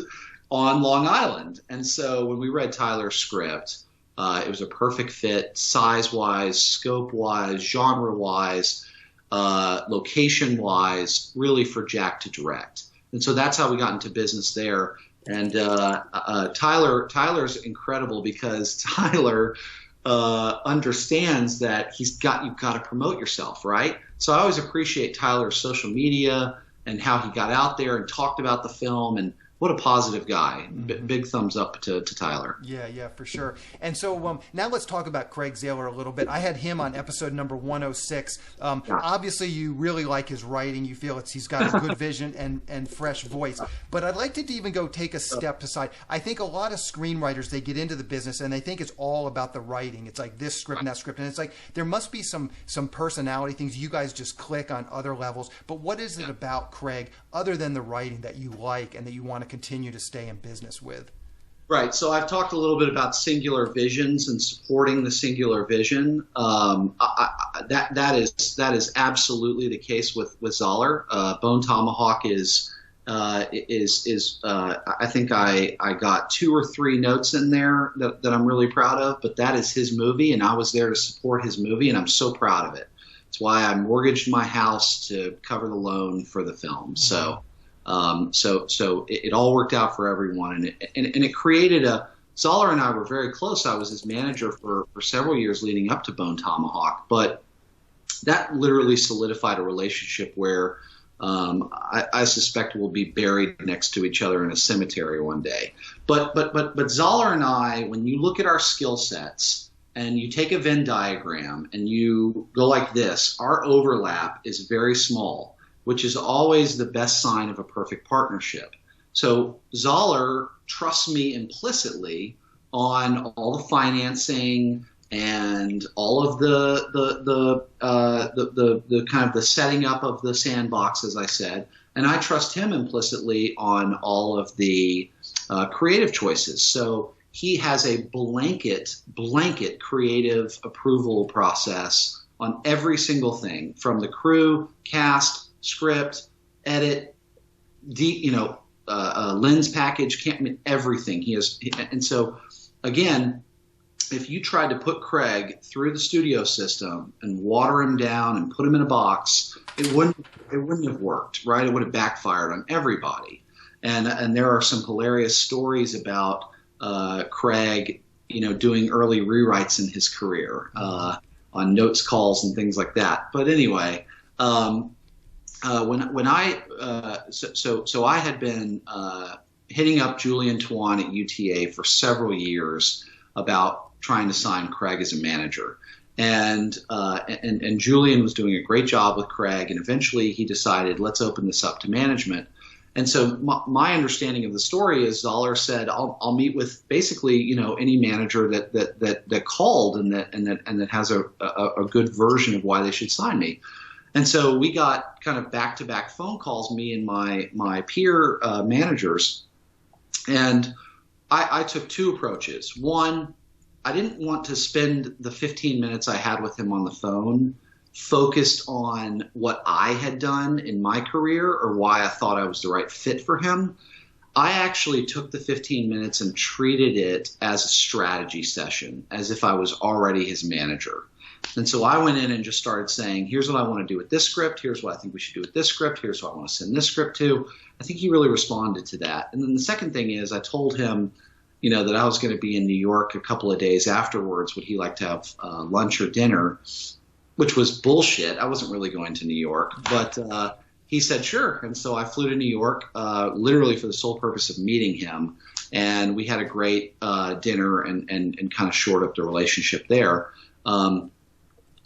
on Long Island. And so when we read Tyler's script, it was a perfect fit, size-wise, scope-wise, genre-wise, location-wise, really for Jack to direct. And so that's how we got into business there. And Tyler's incredible, because Tyler understands that you've got to promote yourself, right? So I always appreciate Tyler's social media and how he got out there and talked about the film, and what a positive guy. Mm-hmm. Big thumbs up to Tyler. Yeah, for sure. And so now let's talk about Craig Zahler a little bit. I had him on episode number 106. Obviously, you really like his writing. You feel he's got a good vision and fresh voice. But I'd like to even go take a step aside. I think a lot of screenwriters, they get into the business and they think it's all about the writing. It's like this script and that script. And it's like there must be some personality things. You guys just click on other levels. But what is it about Craig, other than the writing, that you like and that you want to continue to stay in business with? Right. So I've talked a little bit about singular visions and supporting the singular vision. That is absolutely the case with Zahler. Bone Tomahawk is I think I got 2 or 3 notes in there that I'm really proud of, but that is his movie, and I was there to support his movie, and I'm so proud of it. It's why I mortgaged my house to cover the loan for the film. So it all worked out for everyone, and it created Zahler and I were very close. I was his manager for several years leading up to Bone Tomahawk, but that literally solidified a relationship where I suspect we'll be buried next to each other in a cemetery one day. But Zahler and I, when you look at our skill sets and you take a Venn diagram and you go like this, our overlap is very small, which is always the best sign of a perfect partnership. So Zahler trusts me implicitly on all the financing and all of the kind of the setting up of the sandbox, as I said, and I trust him implicitly on all of the creative choices. So he has a blanket creative approval process on every single thing, from the crew, cast, script, edit, lens package, everything. And so again, if you tried to put Craig through the studio system and water him down and put him in a box, it wouldn't have worked, right? It would have backfired on everybody. And there are some hilarious stories about Craig, doing early rewrites in his career on notes calls and things like that. But anyway, when I had been hitting up Julian Tuan at UTA for several years about trying to sign Craig as a manager. And Julian was doing a great job with Craig, and eventually he decided, let's open this up to management. And so my understanding of the story is Zoller said, I'll meet with basically, any manager that called and that has a good version of why they should sign me. And so we got kind of back-to-back phone calls, me and my peer managers. And I took two approaches. One, I didn't want to spend the 15 minutes I had with him on the phone focused on what I had done in my career or why I thought I was the right fit for him. I actually took the 15 minutes and treated it as a strategy session, as if I was already his manager. And so I went in and just started saying, here's what I want to do with this script. Here's what I think we should do with this script. Here's what I want to send this script to. I think he really responded to that. And then the second thing is I told him, that I was going to be in New York a couple of days afterwards. Would he like to have lunch or dinner? Which was bullshit. I wasn't really going to New York, but he said sure. And so I flew to New York literally for the sole purpose of meeting him. And we had a great dinner and kind of shored up the relationship there.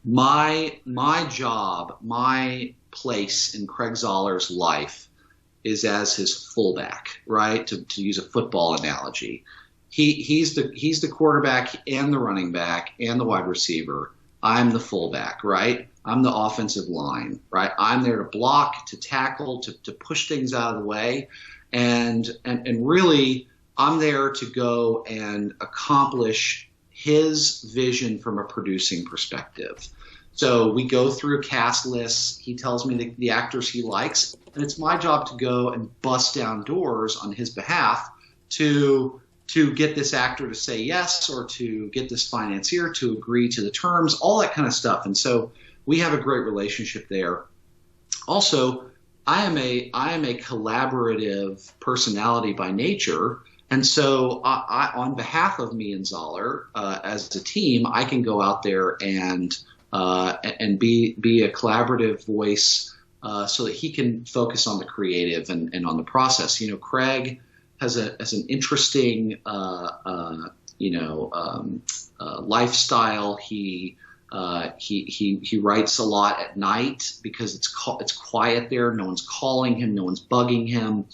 My job, my place in Craig Zoller's life is as his fullback, right? To use a football analogy. He's the quarterback and the running back and the wide receiver. I'm the fullback, right? I'm the offensive line, right? I'm there to block, to tackle, to push things out of the way. And really, I'm there to go and accomplish his vision from a producing perspective. So we go through cast lists. He tells me the actors he likes, and it's my job to go and bust down doors on his behalf to get this actor to say yes, or to get this financier to agree to the terms, all that kind of stuff. And so we have a great relationship there. Also, I am a collaborative personality by nature. And so I on behalf of me and Zoller, as a team, I can go out there and be a collaborative voice so that he can focus on the creative and on the process. Craig has an interesting lifestyle. He writes a lot at night because it's quiet there. No one's calling him. No one's bugging him.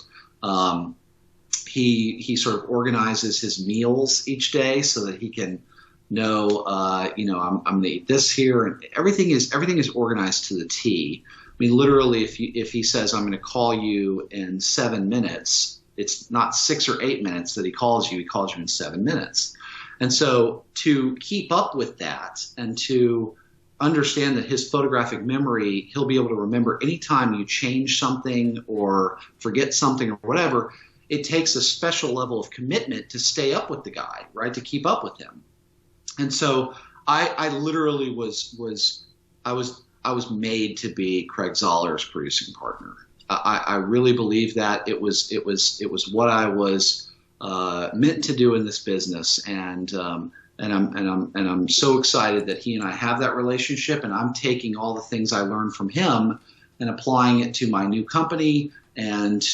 He sort of organizes his meals each day so that he can know, I'm going to eat this here, and everything is organized to the T. I mean, literally, if he says I'm going to call you in 7 minutes, it's not 6 or 8 minutes that he calls you. He calls you in 7 minutes. And so to keep up with that and to understand that his photographic memory, he'll be able to remember anytime you change something or forget something or whatever, it takes a special level of commitment to stay up with the guy, right, to keep up with him. And so I literally was made to be Craig Zoller's producing partner. I really believe that it was what I was meant to do in this business, and I'm so excited that he and I have that relationship, and I'm taking all the things I learned from him and applying it to my new company, and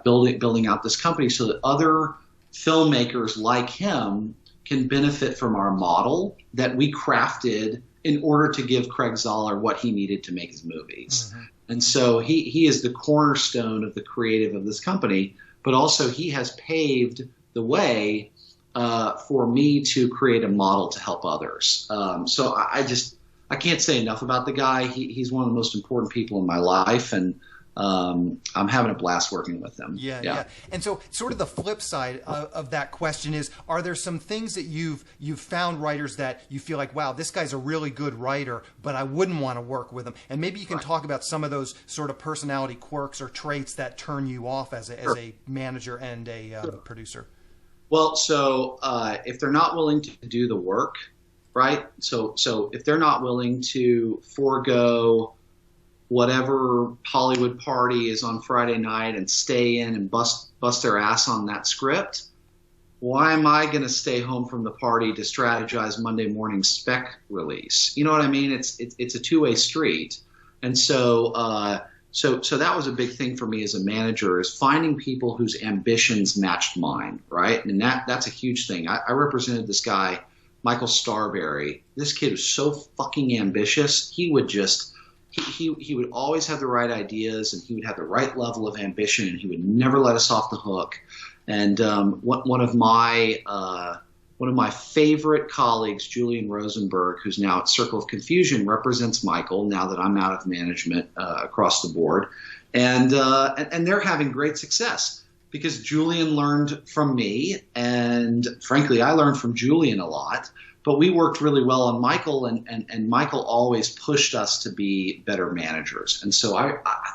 building out this company so that other filmmakers like him can benefit from our model that we crafted in order to give Craig Zoller what he needed to make his movies. Mm-hmm. And so he is the cornerstone of the creative of this company, but also he has paved the way for me to create a model to help others. So I can't say enough about the guy. He's one of the most important people in my life, and I'm having a blast working with them. Yeah. And so sort of the flip side of that question is, are there some things that you've found writers that you feel like, wow, this guy's a really good writer, but I wouldn't want to work with him? And maybe you can talk about some of those sort of personality quirks or traits that turn you off as a manager and a producer. Well, so if they're not willing to do the work, right? So if they're not willing to forego whatever Hollywood party is on Friday night and stay in and bust their ass on that script, why am I going to stay home from the party to strategize Monday morning spec release? You know what I mean? It's a two-way street. And so that was a big thing for me as a manager, is finding people whose ambitions matched mine, right? And that's a huge thing. I represented this guy, Michael Starberry. This kid was so fucking ambitious. He would just he would always have the right ideas, and he would have the right level of ambition, and he would never let us off the hook. And one of my favorite colleagues, Julian Rosenberg, who's now at Circle of Confusion, represents Michael now that I'm out of management across the board, and they're having great success because Julian learned from me, and frankly, I learned from Julian a lot. But we worked really well on Michael, and Michael always pushed us to be better managers. And so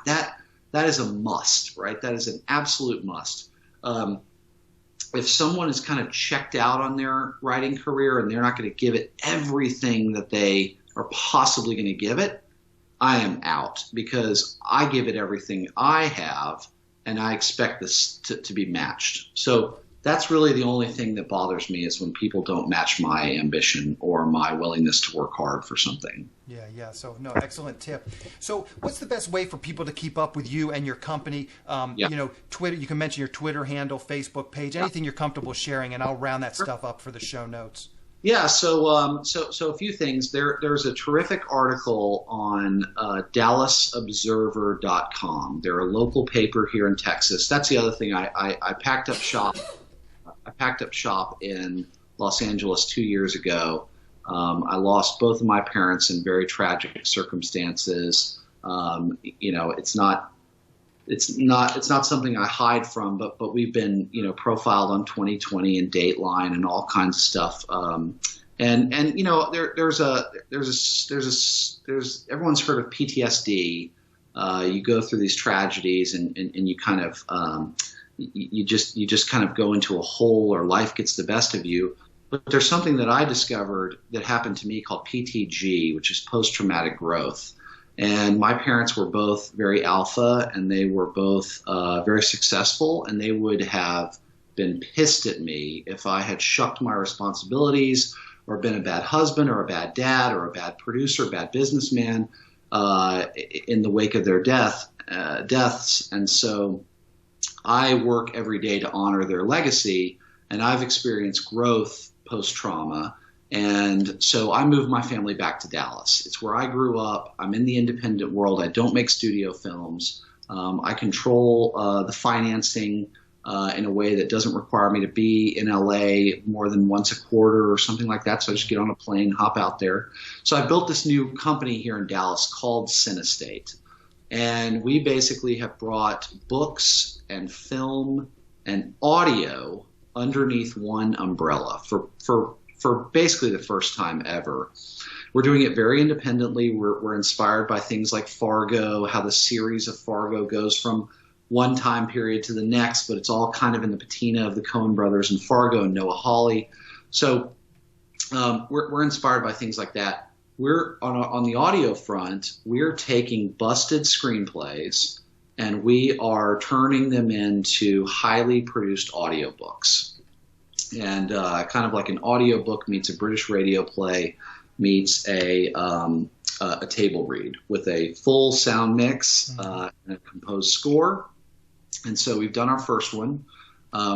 that is a must, right? That is an absolute must. If someone is kind of checked out on their writing career and they're not going to give it everything that they are possibly going to give it, I am out, because I give it everything I have, and I expect this to be matched. So that's really the only thing that bothers me, is when people don't match my ambition or my willingness to work hard for something. Yeah. So, no, excellent tip. So what's the best way for people to keep up with you and your company? You know, Twitter, you can mention your Twitter handle, Facebook page, anything you're comfortable sharing, and I'll round that stuff up for the show notes. Yeah, so a few things. There's a terrific article on DallasObserver.com. They're a local paper here in Texas. That's the other thing. I packed up shop. I packed up shop in Los Angeles 2 years ago. I lost both of my parents in very tragic circumstances. You know, it's not something I hide from, but we've been, you know, profiled on 2020 and Dateline and all kinds of stuff. And you know, there's everyone's heard of PTSD. You go through these tragedies and you kind of you just kind of go into a hole, or life gets the best of you. But there's something that I discovered that happened to me called PTG, which is post-traumatic growth. And my parents were both very alpha, and they were both very successful, and they would have been pissed at me if I had shucked my responsibilities or been a bad husband or a bad dad or a bad producer, bad businessman in the wake of their deaths. And so I work every day to honor their legacy, and I've experienced growth post-trauma. And so I moved my family back to Dallas. It's where I grew up. I'm in the independent world. I don't make studio films. I control the financing in a way that doesn't require me to be in LA more than once a quarter or something like that. So I just get on a plane, hop out there. So I built this new company here in Dallas called Cinestate. And we basically have brought books and film and audio underneath one umbrella for basically the first time ever. We're doing it very independently. We're inspired by things like Fargo, how the series of Fargo goes from one time period to the next, but it's all kind of in the patina of the Coen brothers and Fargo and Noah Hawley. So we're inspired by things like that. We're on the audio front, we're taking busted screenplays and we are turning them into highly produced audiobooks. And kind of like an audiobook meets a British radio play meets a table read with a full sound mix and a composed score. And so we've done our first one.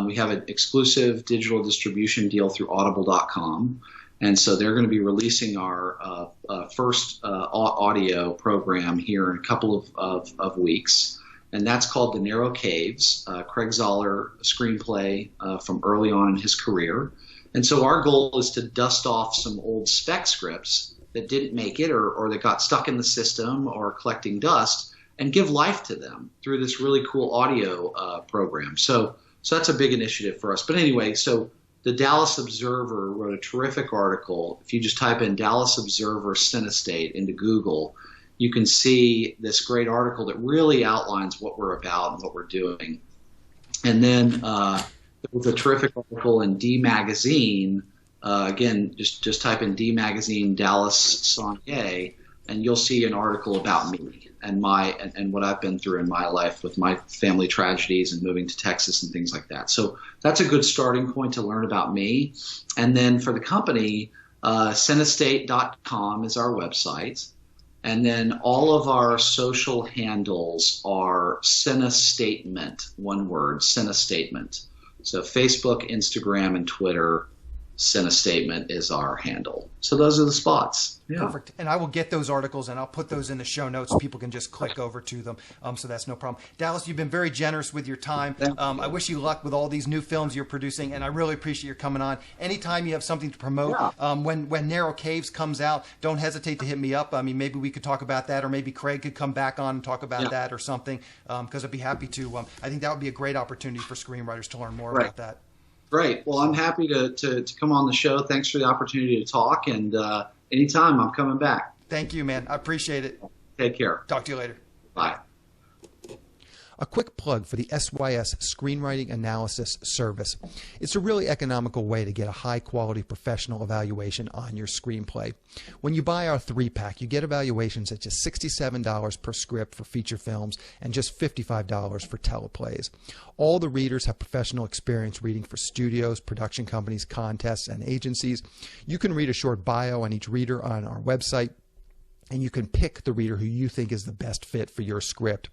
We have an exclusive digital distribution deal through audible.com. And so they're going to be releasing our first audio program here in a couple of weeks. And that's called The Narrow Caves, Craig Zoller screenplay from early on in his career. And so our goal is to dust off some old spec scripts that didn't make it or that got stuck in the system or collecting dust and give life to them through this really cool audio program. So that's a big initiative for us. But anyway, so the Dallas Observer wrote a terrific article. If you just type in Dallas Observer Cinestate into Google, you can see this great article that really outlines what we're about and what we're doing. And then there was a terrific article in D Magazine. Again, just type in D Magazine Dallas Sonnier, and you'll see an article about me and what I've been through in my life with my family tragedies and moving to Texas and things like that. So that's a good starting point to learn about me. And then for the company, cinestate.com is our website. And then all of our social handles are Cinestatement, one word, Cinestatement. So Facebook, Instagram, and Twitter, Cinestatement is our handle. So those are the spots. Yeah. Perfect. And I will get those articles and I'll put those in the show notes. People can just click over to them. So that's no problem. Dallas, you've been very generous with your time. I wish you luck with all these new films you're producing, and I really appreciate your coming on. Anytime you have something to promote, when Narrow Caves comes out, don't hesitate to hit me up. I mean, maybe we could talk about that, or maybe Craig could come back on and talk about that or something, because I'd be happy to. I think that would be a great opportunity for screenwriters to learn more about that. Great. Well, I'm happy to come on the show. Thanks for the opportunity to talk. And anytime, I'm coming back. Thank you, man. I appreciate it. Take care. Talk to you later. Bye. A quick plug for the SYS Screenwriting Analysis Service. It's a really economical way to get a high-quality professional evaluation on your screenplay. When you buy our 3-pack, you get evaluations at just $67 per script for feature films and just $55 for teleplays. All the readers have professional experience reading for studios, production companies, contests, and agencies. You can read a short bio on each reader on our website, and you can pick the reader who you think is the best fit for your script.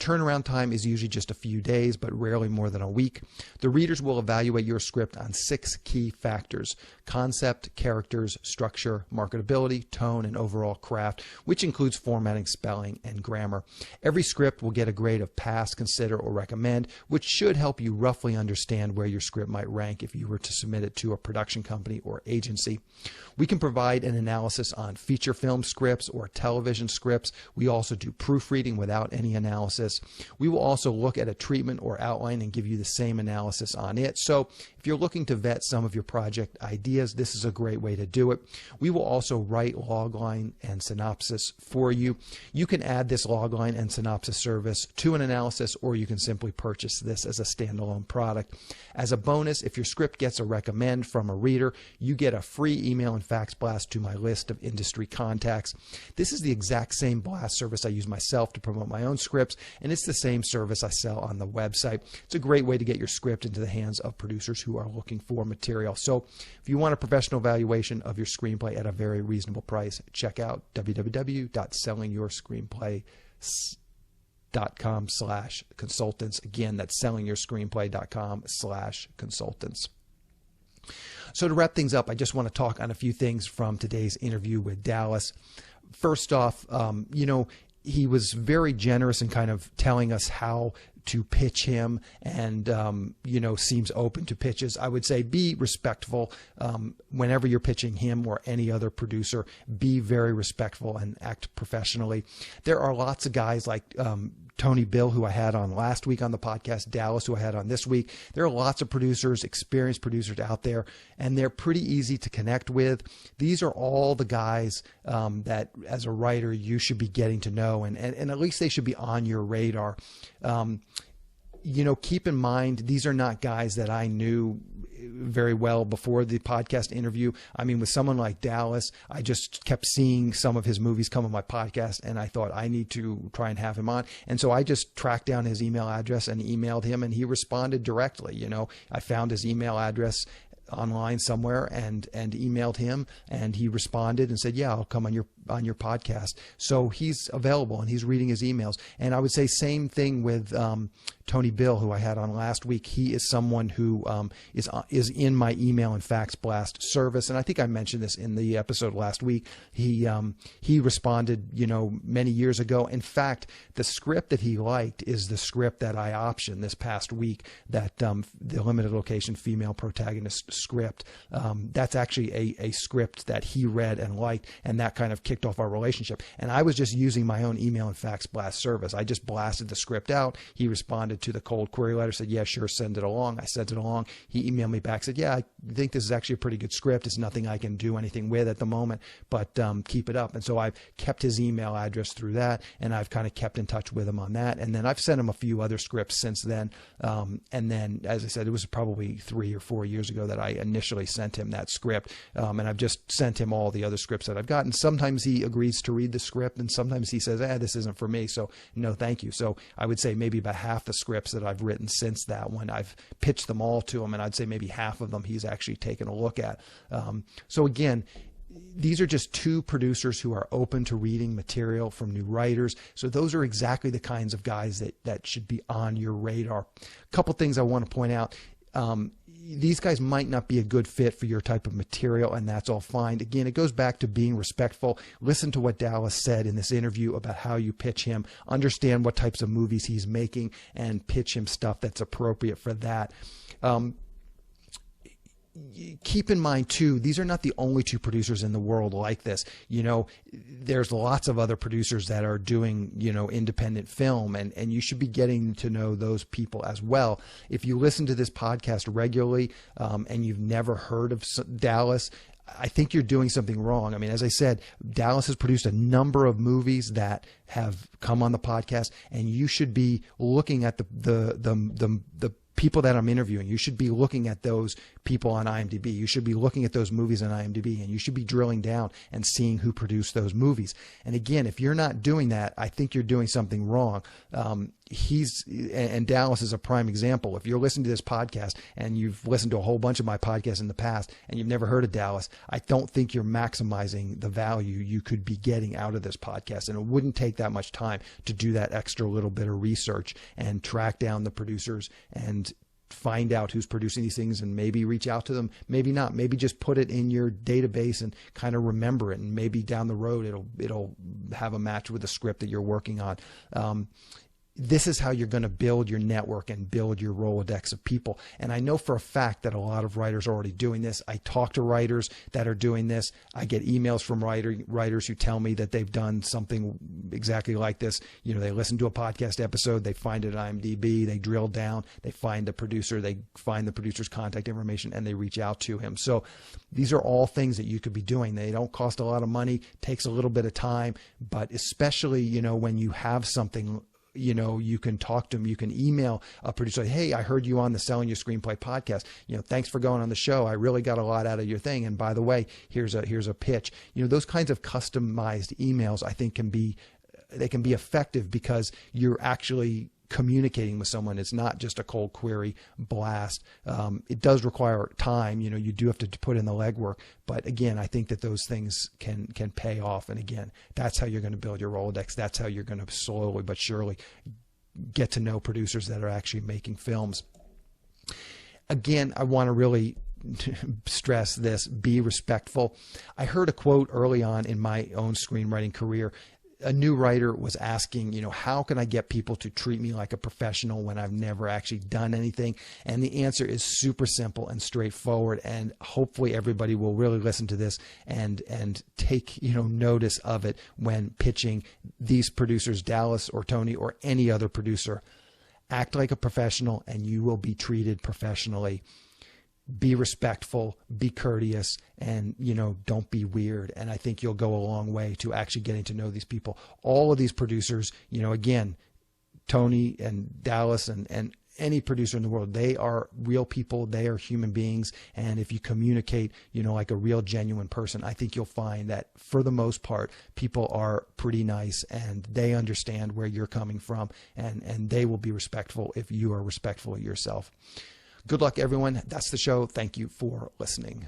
Turnaround time is usually just a few days, but rarely more than a week. The readers will evaluate your script on 6 key factors: concept, characters, structure, marketability, tone, and overall craft, which includes formatting, spelling, and grammar. Every script will get a grade of pass, consider, or recommend, which should help you roughly understand where your script might rank if you were to submit it to a production company or agency. We can provide an analysis on feature film scripts or television scripts. We also do proofreading without any analysis. We will also look at a treatment or outline and give you the same analysis on it. So if you're looking to vet some of your project ideas, this is a great way to do it. We will also write logline and synopsis for you. You can add this logline and synopsis service to an analysis, or you can simply purchase this as a standalone product. As a bonus, if your script gets a recommend from a reader, you get a free email and fax blast to my list of industry contacts. This is the exact same blast service I use myself to promote my own scripts, and it's the same service I sell on the website. It's a great way to get your script into the hands of producers who are looking for material. So if you want a professional evaluation of your screenplay at a very reasonable price, check out www.sellingyourscreenplay.com/consultants. Again, that's sellingyourscreenplay.com/consultants. So to wrap things up, I just want to talk on a few things from today's interview with Dallas. First off, he was very generous in kind of telling us how to pitch him, and seems open to pitches. I would say be respectful whenever you're pitching him or any other producer. Be very respectful and act professionally. There are lots of guys like Tony Bill, who I had on last week on the podcast, Dallas, who I had on this week. There are lots of producers, experienced producers out there, and they're pretty easy to connect with. These are all the guys that, as a writer, you should be getting to know, and at least they should be on your radar. Keep in mind, these are not guys that I knew very well before the podcast interview. I mean, with someone like Dallas, I just kept seeing some of his movies come on my podcast, and I thought I need to try and have him on. And so I just tracked down his email address and emailed him, and he responded directly. I found his email address online somewhere and emailed him, and he responded and said, yeah, I'll come on your podcast. So he's available and he's reading his emails. And I would say same thing with Tony Bill, who I had on last week. He is someone who is in my email and fax blast service, and I think I mentioned this in the episode last week. He responded many years ago. In fact, the script that he liked is the script that I optioned this past week, that the limited location female protagonist script. That's actually a script that he read and liked, and that kind of kicked off our relationship. And I was just using my own email and fax blast service. I just blasted the script out. He responded to the cold query letter, said, yeah, sure, send it along. I sent it along. He emailed me back, said, yeah, I think this is actually a pretty good script. It's nothing I can do anything with at the moment, but keep it up. And so I've kept his email address through that, and I've kind of kept in touch with him on that. And then I've sent him a few other scripts since then. And then, as I said, it was probably 3 or 4 years ago that I initially sent him that script. And I've just sent him all the other scripts that I've gotten. Sometimes he agrees to read the script, and sometimes he says, this isn't for me. So no, thank you. So I would say maybe about half the scripts that I've written since that one, I've pitched them all to him, and I'd say maybe half of them he's actually taken a look at. So again, these are just two producers who are open to reading material from new writers. So those are exactly the kinds of guys that should be on your radar. A couple things I want to point out. These guys might not be a good fit for your type of material, and that's all fine. Again, it goes back to being respectful. Listen to what Dallas said in this interview about how you pitch him. Understand what types of movies he's making and pitch him stuff that's appropriate for that. Keep in mind too, these are not the only two producers in the world like this. There's lots of other producers that are doing, independent film, and you should be getting to know those people as well. If you listen to this podcast regularly, and you've never heard of Dallas, I think you're doing something wrong. I mean, as I said, Dallas has produced a number of movies that have come on the podcast, and you should be looking at the people that I'm interviewing. You should be looking at those people on IMDb. You should be looking at those movies on IMDb, and you should be drilling down and seeing who produced those movies. And again, if you're not doing that, I think you're doing something wrong. And Dallas is a prime example. If you're listening to this podcast and you've listened to a whole bunch of my podcasts in the past and you've never heard of Dallas, I don't think you're maximizing the value you could be getting out of this podcast. And it wouldn't take that much time to do that extra little bit of research and track down the producers and find out who's producing these things, and maybe reach out to them, maybe not, maybe just put it in your database and kind of remember it, and maybe down the road it'll have a match with the script that you're working on. This is how you're going to build your network and build your Rolodex of people. And I know for a fact that a lot of writers are already doing this. I talk to writers that are doing this. I get emails from writers who tell me that they've done something exactly like this. They listen to a podcast episode, they find it on IMDb, they drill down, they find the producer, they find the producer's contact information, and they reach out to him. So these are all things that you could be doing. They don't cost a lot of money, takes a little bit of time, but especially, when you have something, you can talk to them. You can email a producer, like, hey, I heard you on the Selling Your Screenplay podcast. Thanks for going on the show. I really got a lot out of your thing. And by the way, here's a pitch. Those kinds of customized emails, I think, can be effective because you're actually communicating with someone. It's not just a cold query blast. It does require time. You do have to put in the legwork, but again, I think that those things can pay off. And again, that's how you're going to build your Rolodex. That's how you're going to slowly but surely get to know producers that are actually making films. Again, I want to really stress this: be respectful. I heard a quote early on in my own screenwriting career. A new writer was asking, how can I get people to treat me like a professional when I've never actually done anything? And the answer is super simple and straightforward. And hopefully everybody will really listen to this and take, notice of it when pitching these producers, Dallas or Tony or any other producer. Act like a professional and you will be treated professionally. Be respectful, be courteous, and, don't be weird. And I think you'll go a long way to actually getting to know these people. All of these producers, again, Tony and Dallas and any producer in the world, they are real people. They are human beings. And if you communicate, like a real genuine person, I think you'll find that for the most part, people are pretty nice and they understand where you're coming from, and they will be respectful if you are respectful of yourself. Good luck, everyone. That's the show. Thank you for listening.